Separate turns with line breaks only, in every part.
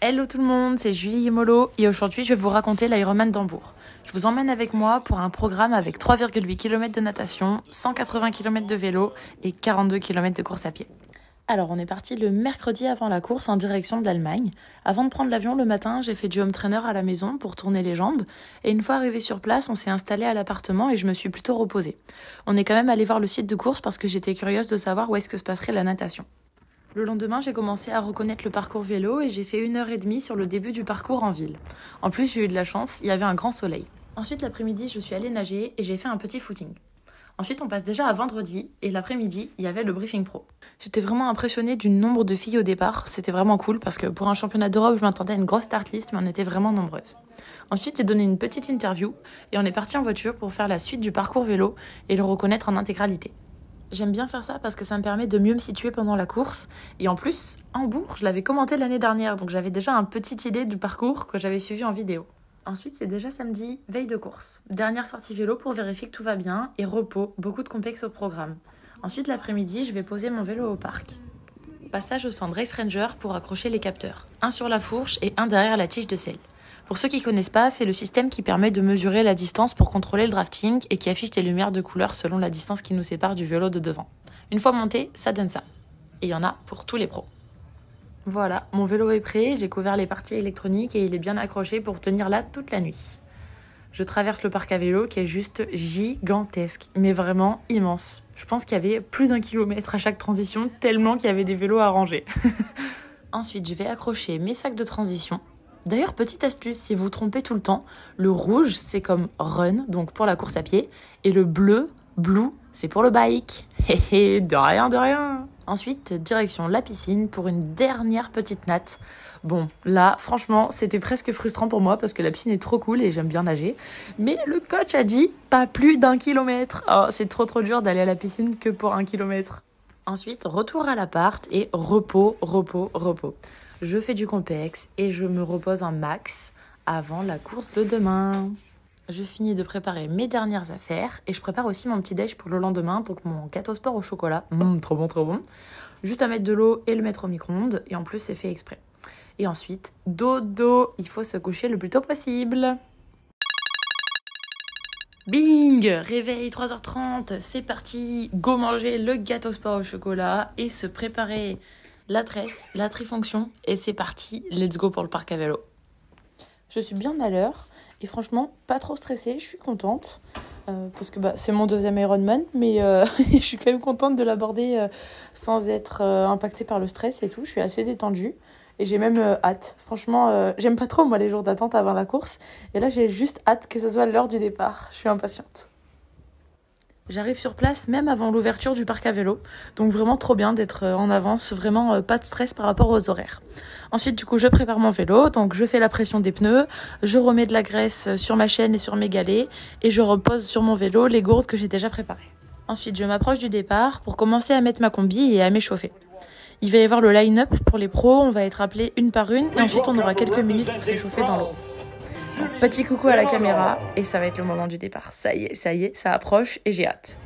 Hello tout le monde, c'est Julie Yemolo et aujourd'hui je vais vous raconter l'Ironman d'Hambourg. Je vous emmène avec moi pour un programme avec 3,8 km de natation, 180 km de vélo et 42 km de course à pied. Alors on est parti le mercredi avant la course en direction de l'Allemagne. Avant de prendre l'avion le matin, j'ai fait du home trainer à la maison pour tourner les jambes et une fois arrivé sur place, on s'est installé à l'appartement et je me suis plutôt reposée. On est quand même allé voir le site de course parce que j'étais curieuse de savoir où est-ce que se passerait la natation. Le lendemain, j'ai commencé à reconnaître le parcours vélo et j'ai fait 1h30 sur le début du parcours en ville. En plus, j'ai eu de la chance, il y avait un grand soleil. Ensuite, l'après-midi, je suis allée nager et j'ai fait un petit footing. Ensuite, on passe déjà à vendredi et l'après-midi, il y avait le briefing pro. J'étais vraiment impressionnée du nombre de filles au départ, c'était vraiment cool parce que pour un championnat d'Europe, je m'attendais à une grosse start list mais on était vraiment nombreuses. Ensuite, j'ai donné une petite interview et on est parti en voiture pour faire la suite du parcours vélo et le reconnaître en intégralité. J'aime bien faire ça parce que ça me permet de mieux me situer pendant la course. Et en plus, Hambourg, je l'avais commenté l'année dernière, donc j'avais déjà une petite idée du parcours que j'avais suivi en vidéo. Ensuite, c'est déjà samedi, veille de course. Dernière sortie vélo pour vérifier que tout va bien et repos, beaucoup de complexe au programme. Ensuite, l'après-midi, je vais poser mon vélo au parc. Passage au centre Race Ranger pour accrocher les capteurs. Un sur la fourche et un derrière la tige de selle. Pour ceux qui connaissent pas, c'est le système qui permet de mesurer la distance pour contrôler le drafting et qui affiche les lumières de couleur selon la distance qui nous sépare du vélo de devant. Une fois monté, ça donne ça. Et il y en a pour tous les pros. Voilà, mon vélo est prêt, j'ai couvert les parties électroniques et il est bien accroché pour tenir là toute la nuit. Je traverse le parc à vélo qui est juste gigantesque, mais vraiment immense. Je pense qu'il y avait plus d'1 kilomètre à chaque transition, tellement qu'il y avait des vélos à ranger. Ensuite, je vais accrocher mes sacs de transition. D'ailleurs, petite astuce, si vous vous trompez tout le temps, le rouge, c'est comme run, donc pour la course à pied, et le bleu, blue, c'est pour le bike. Hé hé, de rien, de rien. Ensuite, direction la piscine pour une dernière petite natte. Bon, là, franchement, c'était presque frustrant pour moi parce que la piscine est trop cool et j'aime bien nager. Mais le coach a dit pas plus d'1 kilomètre. Oh, c'est trop dur d'aller à la piscine que pour 1 kilomètre. Ensuite, retour à l'appart et repos. Je fais du complexe et je me repose un max avant la course de demain. Je finis de préparer mes dernières affaires et je prépare aussi mon petit déj pour le lendemain, donc mon gâteau sport au chocolat. Trop bon. Juste à mettre de l'eau et le mettre au micro-ondes et en plus c'est fait exprès. Et ensuite, dodo, il faut se coucher le plus tôt possible. Bing! Réveil 3h30, c'est parti, go manger le gâteau sport au chocolat et se préparer la tresse, la trifonction et c'est parti, let's go pour le parc à vélo. Je suis bien à l'heure et franchement pas trop stressée, je suis contente parce que c'est mon deuxième Ironman mais je suis quand même contente de l'aborder sans être impactée par le stress et tout, je suis assez détendue et j'ai même hâte. Franchement, j'aime pas trop moi les jours d'attente avant la course et là j'ai juste hâte que ce soit l'heure du départ, je suis impatiente. J'arrive sur place même avant l'ouverture du parc à vélo, donc vraiment trop bien d'être en avance, vraiment pas de stress par rapport aux horaires. Ensuite du coup je prépare mon vélo, donc je fais la pression des pneus, je remets de la graisse sur ma chaîne et sur mes galets et je repose sur mon vélo les gourdes que j'ai déjà préparées. Ensuite je m'approche du départ pour commencer à mettre ma combi et à m'échauffer. Il va y avoir le line-up pour les pros, on va être appelés une par une et ensuite on aura quelques minutes pour s'échauffer dans l'eau. Donc, petit coucou à la caméra et ça va être le moment du départ. Ça y est, ça approche et j'ai hâte.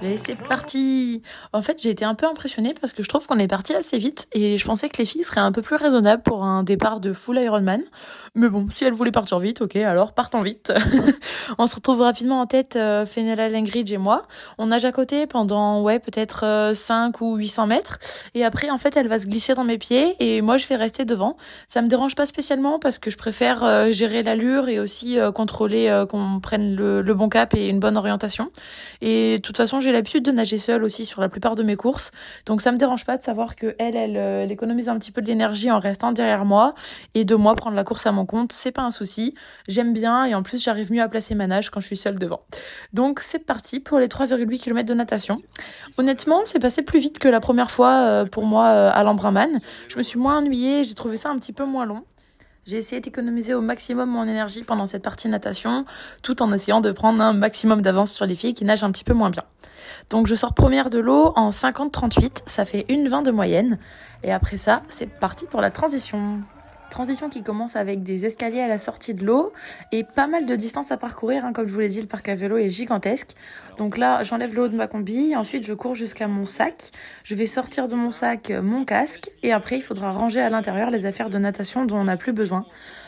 Et c'est parti! En fait, j'ai été un peu impressionnée parce que je trouve qu'on est parti assez vite et je pensais que les filles seraient un peu plus raisonnables pour un départ de full Ironman. Mais bon, si elles voulaient partir vite, ok, alors partons vite. On se retrouve rapidement en tête, Fenella Langridge et moi. On nage à côté pendant, peut-être 5 ou 800 mètres. Et après, en fait, elle va se glisser dans mes pieds et moi, je vais rester devant. Ça me dérange pas spécialement parce que je préfère gérer l'allure et aussi contrôler qu'on prenne le bon cap et une bonne orientation. Et de toute façon, j'ai l'habitude de nager seule aussi sur la plupart de mes courses. Donc ça me dérange pas de savoir que elle économise un petit peu de l'énergie en restant derrière moi et de moi prendre la course à mon compte, c'est pas un souci. J'aime bien et en plus, j'arrive mieux à placer ma nage quand je suis seule devant. Donc c'est parti pour les 3,8 km de natation. Honnêtement, c'est passé plus vite que la première fois pour moi à l'Embrunman. Je me suis moins ennuyée, j'ai trouvé ça un petit peu moins long. J'ai essayé d'économiser au maximum mon énergie pendant cette partie natation, tout en essayant de prendre un maximum d'avance sur les filles qui nagent un petit peu moins bien. Donc je sors première de l'eau en 50-38, ça fait 1,20 de moyenne. Et après ça, c'est parti pour la transition. Transition qui commence avec des escaliers à la sortie de l'eau et pas mal de distance à parcourir. Comme je vous l'ai dit, le parc à vélo est gigantesque. Donc là, j'enlève le haut de ma combi. Ensuite, je cours jusqu'à mon sac. Je vais sortir de mon sac mon casque. Et après, il faudra ranger à l'intérieur les affaires de natation dont on n'a plus besoin.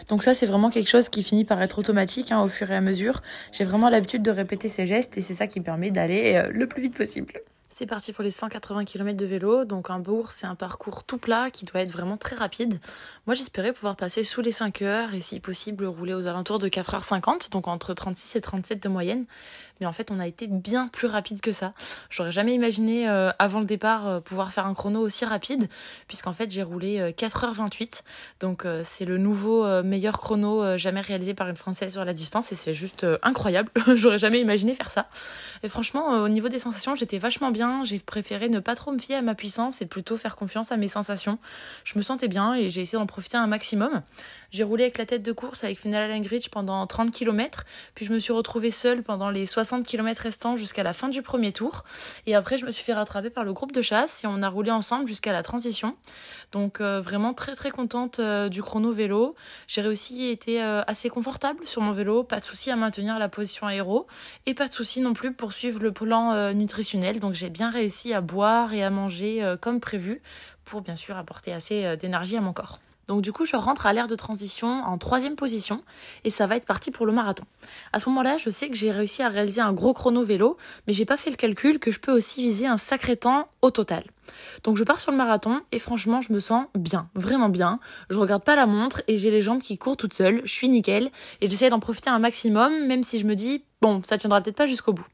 Donc ça, c'est vraiment quelque chose qui finit par être automatique au fur et à mesure. J'ai vraiment l'habitude de répéter ces gestes et c'est ça qui me permet d'aller le plus vite possible. C'est parti pour les 180 km de vélo. Donc un bourg, c'est un parcours tout plat qui doit être vraiment très rapide. Moi, j'espérais pouvoir passer sous les 5 heures et si possible rouler aux alentours de 4h50, donc entre 36 et 37 de moyenne. Mais en fait, on a été bien plus rapide que ça. J'aurais jamais imaginé avant le départ pouvoir faire un chrono aussi rapide, puisqu'en fait, j'ai roulé 4h28. Donc c'est le nouveau meilleur chrono jamais réalisé par une Française sur la distance et c'est juste incroyable. J'aurais jamais imaginé faire ça. Et franchement, au niveau des sensations, j'étais vachement bien. J'ai préféré ne pas trop me fier à ma puissance et plutôt faire confiance à mes sensations. Je me sentais bien et j'ai essayé d'en profiter un maximum. J'ai roulé avec la tête de course avec Fenella Langridge pendant 30 km, puis je me suis retrouvée seule pendant les 60 km restants jusqu'à la fin du premier tour. Et après, je me suis fait rattraper par le groupe de chasse et on a roulé ensemble jusqu'à la transition. Donc vraiment très très contente du chrono vélo. J'ai réussi, été assez confortable sur mon vélo, pas de souci à maintenir la position aéro et pas de souci non plus pour suivre le plan nutritionnel. Donc j'ai bien réussi à boire et à manger comme prévu pour bien sûr apporter assez d'énergie à mon corps. Donc du coup, je rentre à l'ère de transition en 3e position et ça va être parti pour le marathon. À ce moment-là, je sais que j'ai réussi à réaliser un gros chrono vélo, mais j'ai pas fait le calcul que je peux aussi viser un sacré temps au total. Donc je pars sur le marathon et franchement, je me sens bien, vraiment bien. Je regarde pas la montre et j'ai les jambes qui courent toutes seules, je suis nickel et j'essaie d'en profiter un maximum, même si je me dis bon, ça tiendra peut-être pas jusqu'au bout.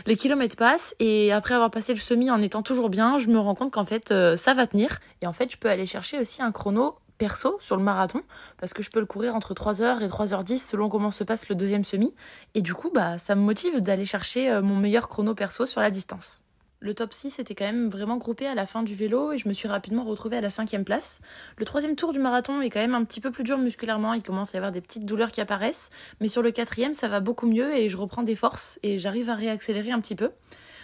Les kilomètres passent et après avoir passé le semi en étant toujours bien, je me rends compte qu'en fait ça va tenir et en fait je peux aller chercher aussi un chrono perso sur le marathon parce que je peux le courir entre 3h et 3h10 selon comment se passe le deuxième semi et du coup ça me motive d'aller chercher mon meilleur chrono perso sur la distance. Le top 6 était quand même vraiment groupé à la fin du vélo et je me suis rapidement retrouvée à la 5e place. Le 3e tour du marathon est quand même un petit peu plus dur musculairement, il commence à y avoir des petites douleurs qui apparaissent, mais sur le 4e ça va beaucoup mieux et je reprends des forces et j'arrive à réaccélérer un petit peu.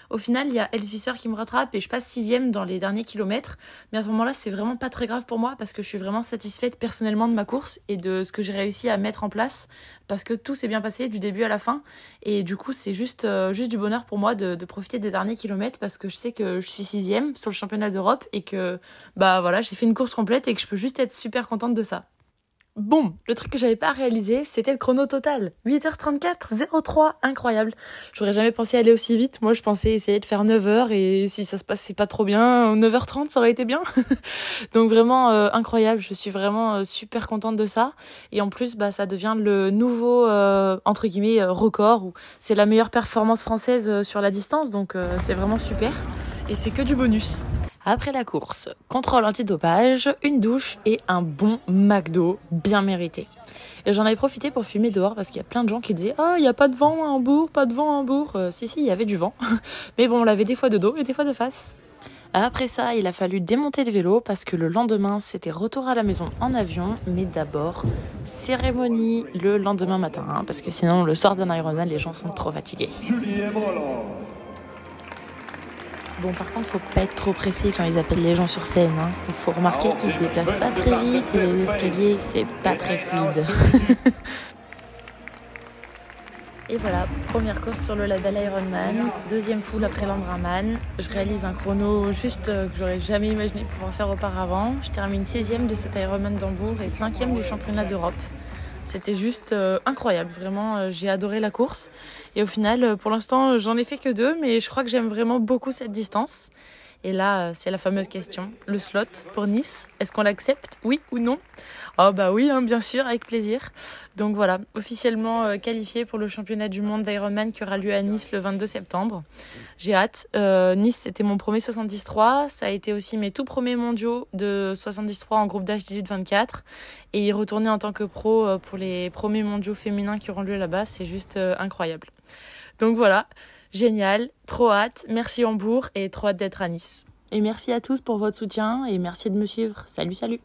Au final, il y a Elsvisser qui me rattrape et je passe 6e dans les derniers kilomètres. Mais à ce moment-là, c'est vraiment pas très grave pour moi parce que je suis vraiment satisfaite personnellement de ma course et de ce que j'ai réussi à mettre en place parce que tout s'est bien passé du début à la fin. Et du coup, c'est juste du bonheur pour moi de profiter des derniers kilomètres parce que je sais que je suis 6e sur le championnat d'Europe et que j'ai fait une course complète et que je peux juste être super contente de ça. Bon, le truc que j'avais pas réalisé, c'était le chrono total. 8h34, 03, incroyable. J'aurais jamais pensé aller aussi vite. Moi, je pensais essayer de faire 9h et si ça se passait pas trop bien, 9h30, ça aurait été bien. Donc vraiment incroyable. Je suis vraiment super contente de ça. Et en plus, ça devient le nouveau, entre guillemets, record où c'est la meilleure performance française sur la distance. Donc c'est vraiment super. Et c'est que du bonus. Après la course, contrôle antidopage, une douche et un bon McDo bien mérité. Et j'en avais profité pour fumer dehors parce qu'il y a plein de gens qui disaient « Ah, il n'y a pas de vent à Hambourg, pas de vent à Hambourg ». Si, il y avait du vent. Mais bon, on l'avait des fois de dos et des fois de face. Après ça, il a fallu démonter le vélo parce que le lendemain, c'était retour à la maison en avion. Mais d'abord, cérémonie le lendemain matin. Parce que sinon, le soir d'un Ironman, les gens sont trop fatigués. Bon, par contre, faut pas être trop précis quand ils appellent les gens sur scène. Il faut remarquer qu'ils se déplacent pas très vite et les escaliers, c'est pas très fluide. Et voilà, première course sur le label Ironman, 2e full après l'Ambraman. Je réalise un chrono juste que j'aurais jamais imaginé pouvoir faire auparavant. Je termine 6e de cet Ironman d'Hambourg et 5e du championnat d'Europe. C'était juste incroyable, vraiment, j'ai adoré la course. Et au final, pour l'instant, j'en ai fait que 2, mais je crois que j'aime vraiment beaucoup cette distance. Et là, c'est la fameuse question, le slot pour Nice, est-ce qu'on l'accepte, oui ou non ? Oh bah oui, bien sûr, avec plaisir. Donc voilà, officiellement qualifiée pour le championnat du monde d'Ironman qui aura lieu à Nice le 22 septembre. J'ai hâte. Nice, c'était mon premier 73. Ça a été aussi mes tout premiers mondiaux de 73 en groupe d'âge 18-24. Et y retourner en tant que pro pour les premiers mondiaux féminins qui auront lieu là-bas, c'est juste incroyable. Donc voilà, génial, trop hâte. Merci Hambourg et trop hâte d'être à Nice. Et merci à tous pour votre soutien et merci de me suivre. Salut, salut!